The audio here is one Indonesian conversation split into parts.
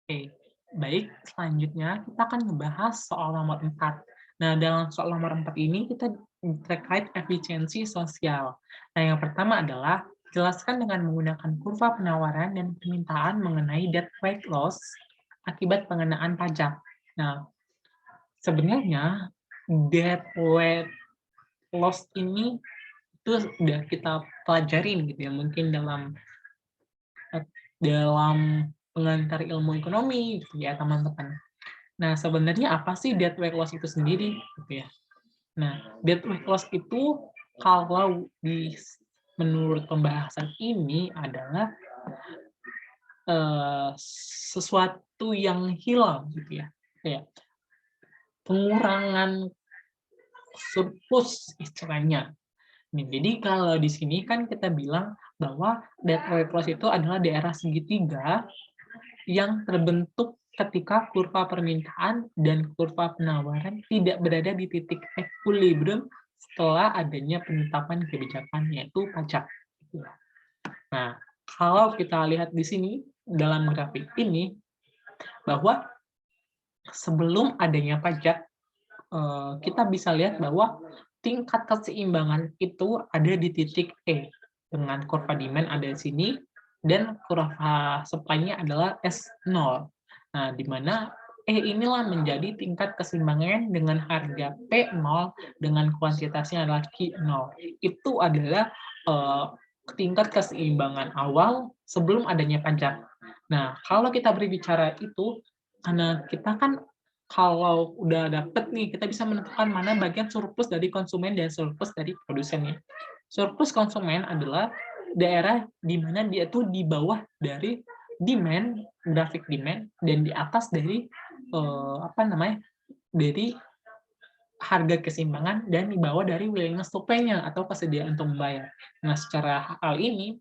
Oke, baik. Selanjutnya kita akan membahas soal nomor 4. Nah, dalam soal nomor 4 ini kita terkait efisiensi sosial. Nah, yang pertama adalah jelaskan dengan menggunakan kurva penawaran dan permintaan mengenai debt weight loss akibat pengenaan pajak. Nah, sebenarnya debt weight loss ini itu sudah kita pelajarin gitu ya, mungkin dalam pengantar ilmu ekonomi gitu ya, teman-teman. Nah, sebenarnya apa sih debt weight loss itu sendiri gitu ya. Nah, debt weight loss itu kalau menurut pembahasan ini adalah sesuatu yang hilang gitu ya. Kayak pengurangan surplus istilahnya. Nih, jadi kalau di sini kan kita bilang bahwa debt weight loss itu adalah daerah segitiga yang terbentuk ketika kurva permintaan dan kurva penawaran tidak berada di titik equilibrium setelah adanya penetapan kebijakan, yaitu pajak. Nah, kalau kita lihat di sini, dalam grafik ini, bahwa sebelum adanya pajak, kita bisa lihat bahwa tingkat keseimbangan itu ada di titik E, dengan kurva demand ada di sini, dan kurva supply-nya adalah S0. Nah, di mana E inilah menjadi tingkat keseimbangan dengan harga P0 dengan kuantitasnya adalah Q0. Itu adalah tingkat keseimbangan awal sebelum adanya pajak. Nah, kalau kita berbicara itu, karena kita kan kalau udah dapet nih, kita bisa menentukan mana bagian surplus dari konsumen dan surplus dari produsennya. Surplus konsumen adalah daerah di mana dia tuh di bawah dari demand, grafik demand, dan di atas dari dari harga keseimbangan dan di bawah dari willingness to pay-nya atau kesediaan untuk membayar. Nah, secara hal ini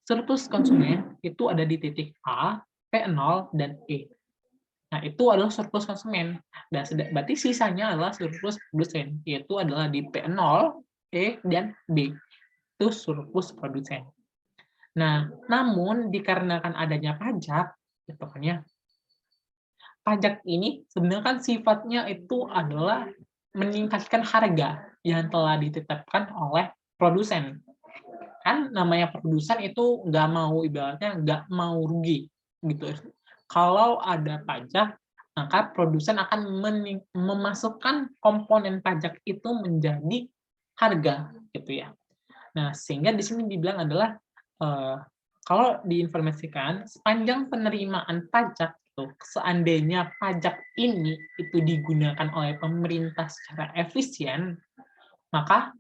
surplus konsumen itu ada di titik A, P0, dan E. Nah, itu adalah surplus konsumen. Dan berarti sisanya adalah surplus produsen, yaitu adalah di P0, E, dan B. Itu surplus produsen. Nah, namun dikarenakan adanya pajak, pokoknya pajak ini sebenarnya kan sifatnya itu adalah meningkatkan harga yang telah ditetapkan oleh produsen. Kan namanya produsen itu nggak mau, ibaratnya nggak mau rugi gitu. Kalau ada pajak, maka produsen akan memasukkan komponen pajak itu menjadi harga gitu ya. Nah, sehingga di sini dibilang adalah kalau diinformasikan sepanjang penerimaan pajak itu, seandainya pajak ini itu digunakan oleh pemerintah secara efisien, maka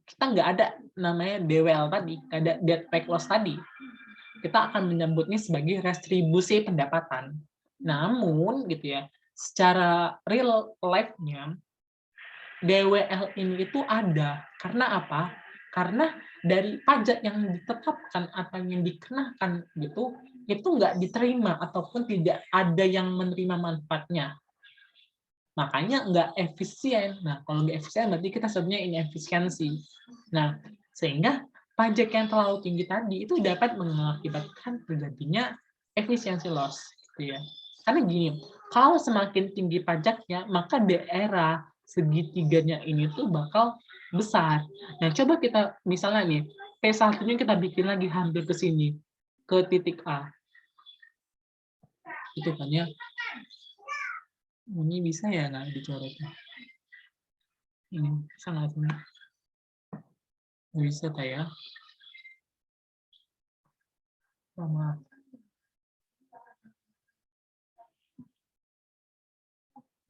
kita nggak ada namanya DWL tadi, nggak ada debt weight loss tadi. Kita akan menyebutnya sebagai restribusi pendapatan. Namun, gitu ya, secara real life-nya, DWL ini itu ada. Karena apa? Karena dari pajak yang ditetapkan atau yang dikenakan gitu, itu nggak diterima ataupun tidak ada yang menerima manfaatnya. Makanya nggak efisien. Nah, kalau nggak efisien berarti kita sebenarnya inefisiensi. Nah, sehingga pajak yang terlalu tinggi tadi itu dapat mengakibatkan terjadinya efisiensi loss, gitu ya. Karena gini, kalau semakin tinggi pajaknya, maka daerah segitiganya ini tuh bakal besar. Nah, coba kita misalnya nih, P1-nya kita bikin lagi hampir ke sini, ke titik A. Itu kan ya. Ini bisa ya nggak dicoretnya? Ini bisa nggak sih? Bisa ya. Sama.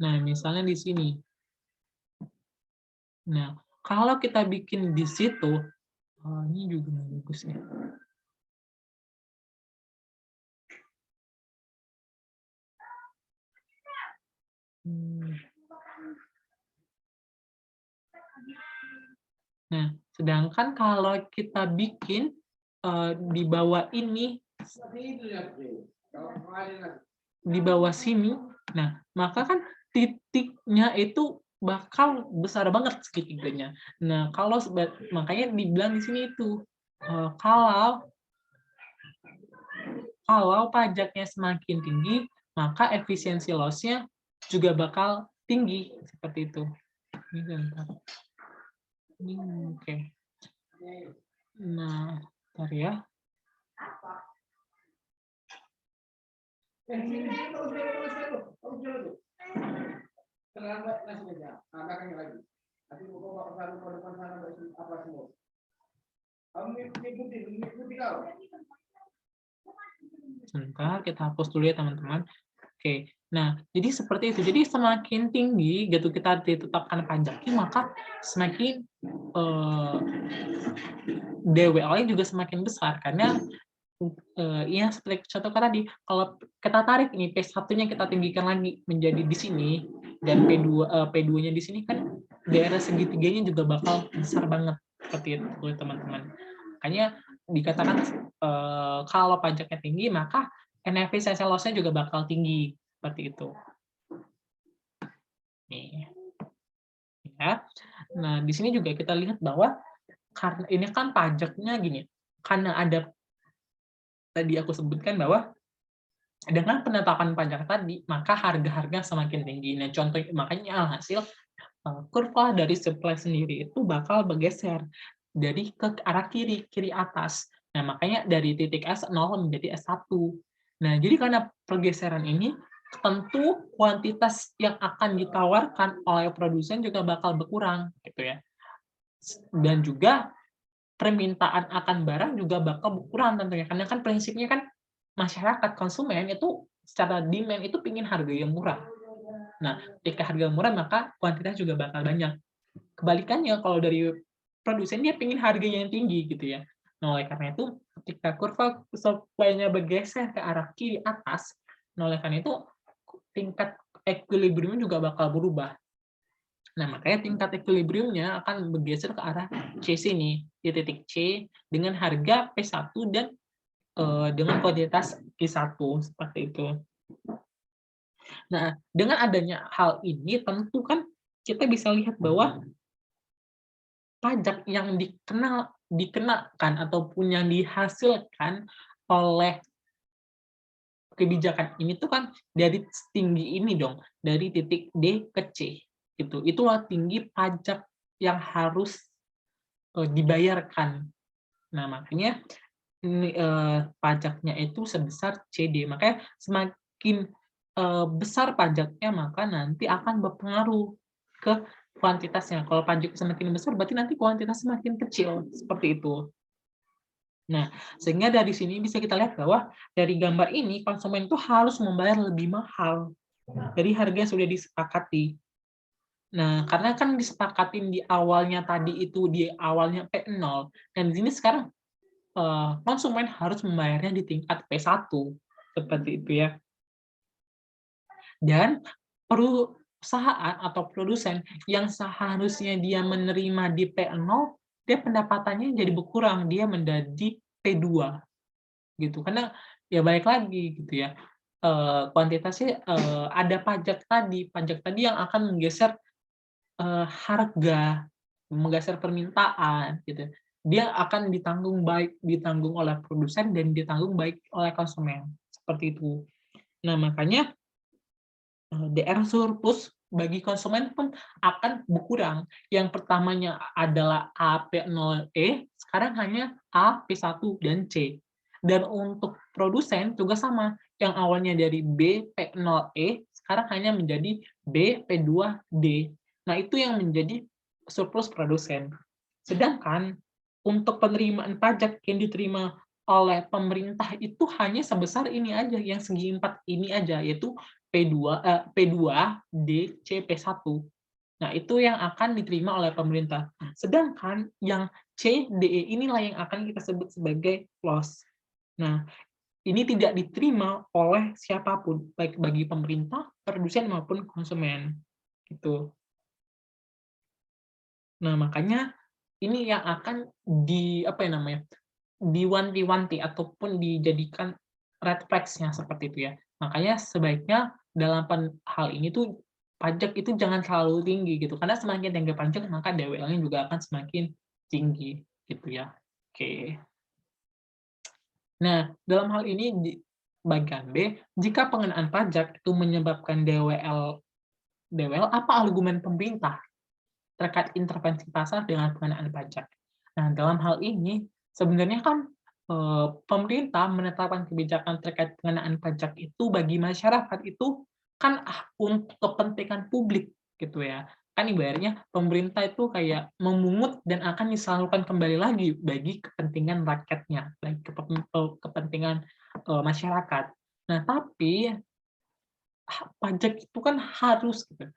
Nah, misalnya di sini. Nah, kalau kita bikin di situ, ini juga bagus ya. Nah, sedangkan kalau kita bikin di bawah ini, di bawah sini, nah, maka kan titiknya itu bakal besar banget segitiganya. Nah, kalau makanya dibilang di sini itu kalau kalau pajaknya semakin tinggi, maka efisiensi loss-nya juga bakal tinggi, seperti itu. Ini bentar. Oke. Nah, bentar ya. Sebentar, kita hapus dulu ya teman-teman. Oke, nah jadi seperti itu. Jadi semakin tinggi gitu kita ditetapkan pajaknya, maka semakin DWL-nya juga semakin besar karena ya seperti contoh tadi, kalau kita tarik ini P1-nya kita tinggikan lagi menjadi di sini dan P2-nya di sini kan daerah segitiganya juga bakal besar banget seperti itu teman-teman. Makanya dikatakan kalau pajaknya tinggi maka efisiensi loss-nya juga bakal tinggi seperti itu. Nih. Ya. Nah, di sini juga kita lihat bahwa karena ini kan pajaknya gini, karena ada tadi aku sebutkan bahwa dengan penetapan pajak tadi, maka harga-harga semakin tinggi. Nah, contoh makanya alhasil kurva dari supply sendiri itu bakal bergeser dari ke arah kiri atas. Nah, makanya dari titik S0 menjadi S1. Nah, jadi karena pergeseran ini, tentu kuantitas yang akan ditawarkan oleh produsen juga bakal berkurang, gitu ya. Dan juga permintaan akan barang juga bakal berkurang tentunya, karena kan prinsipnya kan masyarakat konsumen itu secara demand itu pingin harga yang murah. Nah, ketika harga murah maka kuantitas juga bakal banyak. Kebalikannya kalau dari produsen dia pingin harga yang tinggi gitu ya. Nah, oleh karena itu ketika kurva supply-nya bergeser ke arah kiri atas, nah oleh karena itu tingkat equilibrium juga bakal berubah. Nah, makanya tingkat equilibrium-nya akan bergeser ke arah C sini, di titik C dengan harga P1 dan dengan kuantitas I1 seperti itu. Nah, dengan adanya hal ini tentu kan kita bisa lihat bahwa pajak yang dikenakan ataupun yang dihasilkan oleh kebijakan ini tuh kan dari tinggi ini dong, dari titik D ke C gitu. Itulah tinggi pajak yang harus dibayarkan. Nah, makanya ini, pajaknya itu sebesar CD. Makanya semakin besar pajaknya, maka nanti akan berpengaruh ke kuantitasnya. Kalau pajak semakin besar, berarti nanti kuantitas semakin kecil, seperti itu. Nah, sehingga dari sini bisa kita lihat bahwa dari gambar ini, konsumen itu harus membayar lebih mahal dari harga yang sudah disepakati. Nah, karena kan disepakatin di awalnya tadi itu, di awalnya P0, dan di sini sekarang konsumen harus membayarnya di tingkat P1, seperti itu ya. Dan perusahaan atau produsen yang seharusnya dia menerima di P0, dia pendapatannya jadi berkurang, dia menjadi P2 gitu. Karena ya balik lagi gitu ya. Kuantitasnya ada pajak tadi yang akan menggeser harga, menggeser permintaan gitu. Dia akan ditanggung oleh produsen dan ditanggung baik oleh konsumen. Seperti itu. Nah, makanya DR surplus bagi konsumen pun akan berkurang. Yang pertamanya adalah AP0E, sekarang hanya A, P1, dan C. Dan untuk produsen juga sama. Yang awalnya dari B, P0E, sekarang hanya menjadi B, P2, D. Nah, itu yang menjadi surplus produsen. Sedangkan untuk penerimaan pajak yang diterima oleh pemerintah itu hanya sebesar ini aja, yang segi 4 ini aja, yaitu P2, D, C, P1. Nah, itu yang akan diterima oleh pemerintah. Sedangkan yang C, D, E inilah yang akan kita sebut sebagai loss. Nah, ini tidak diterima oleh siapapun, baik bagi pemerintah, produsen maupun konsumen. Gitu. Nah, makanya ini yang akan diwanti-wanti ataupun dijadikan red flags-nya seperti itu ya. Makanya sebaiknya dalam hal ini tuh pajak itu jangan terlalu tinggi gitu. Karena semakin tinggi pajak maka DWL-nya juga akan semakin tinggi gitu ya. Oke. Nah, dalam hal ini bagian B, jika pengenaan pajak itu menyebabkan DWL, apa argumen pemerintah terkait intervensi pasar dengan pengenaan pajak? Nah, dalam hal ini sebenarnya kan pemerintah menetapkan kebijakan terkait pengenaan pajak itu bagi masyarakat itu kan untuk kepentingan publik gitu ya. Kan ibaratnya pemerintah itu kayak memungut dan akan disalurkan kembali lagi bagi kepentingan rakyatnya, bagi kepentingan masyarakat. Nah, tapi pajak itu kan harus gitu.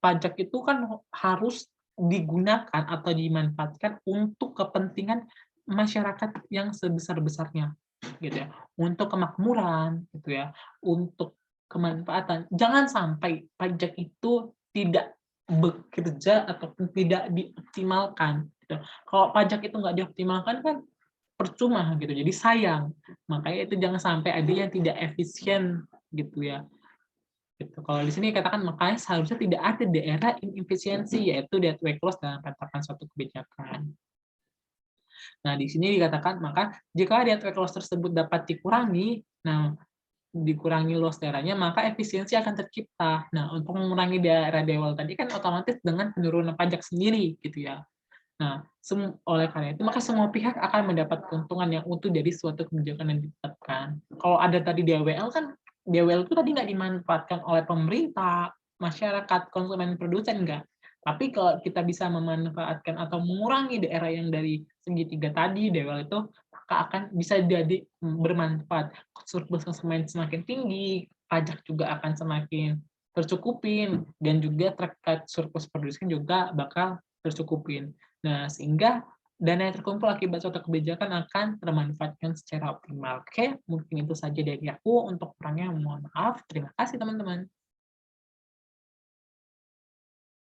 Pajak itu kan harus digunakan atau dimanfaatkan untuk kepentingan masyarakat yang sebesar-besarnya, gitu ya. Untuk kemakmuran, gitu ya, untuk kemanfaatan. Jangan sampai pajak itu tidak bekerja ataupun tidak dioptimalkan, gitu. Kalau pajak itu nggak dioptimalkan kan percuma gitu, jadi sayang. Makanya itu jangan sampai ada yang tidak efisien, gitu ya. Gitu. Kalau di sini katakan makanya seharusnya tidak ada daerah inefisiensi, yaitu deadweight clause dalam penetapan suatu kebijakan. Nah, di sini dikatakan maka jika deadweight clause tersebut dapat dikurangi, nah dikurangi loss daerahnya, maka efisiensi akan tercipta. Nah, untuk mengurangi daerah DWL tadi kan otomatis dengan penurunan pajak sendiri, gitu ya. Nah, oleh karena itu, maka semua pihak akan mendapat keuntungan yang utuh dari suatu kebijakan yang ditetapkan. Kalau ada tadi DWL kan, DWL itu tadi nggak dimanfaatkan oleh pemerintah, masyarakat, konsumen, produsen, enggak. Tapi kalau kita bisa memanfaatkan atau mengurangi daerah yang dari segitiga tadi, DWL itu, maka akan bisa jadi bermanfaat. Surplus konsumen semakin tinggi, pajak juga akan semakin tercukupin, dan juga terkait surplus produsen juga bakal tercukupin. Nah, sehingga dana yang terkumpul akibat suatu kebijakan akan termanfaatkan secara optimal. Oke, mungkin itu saja dari aku. Untuk kurangnya mohon maaf. Terima kasih, teman-teman.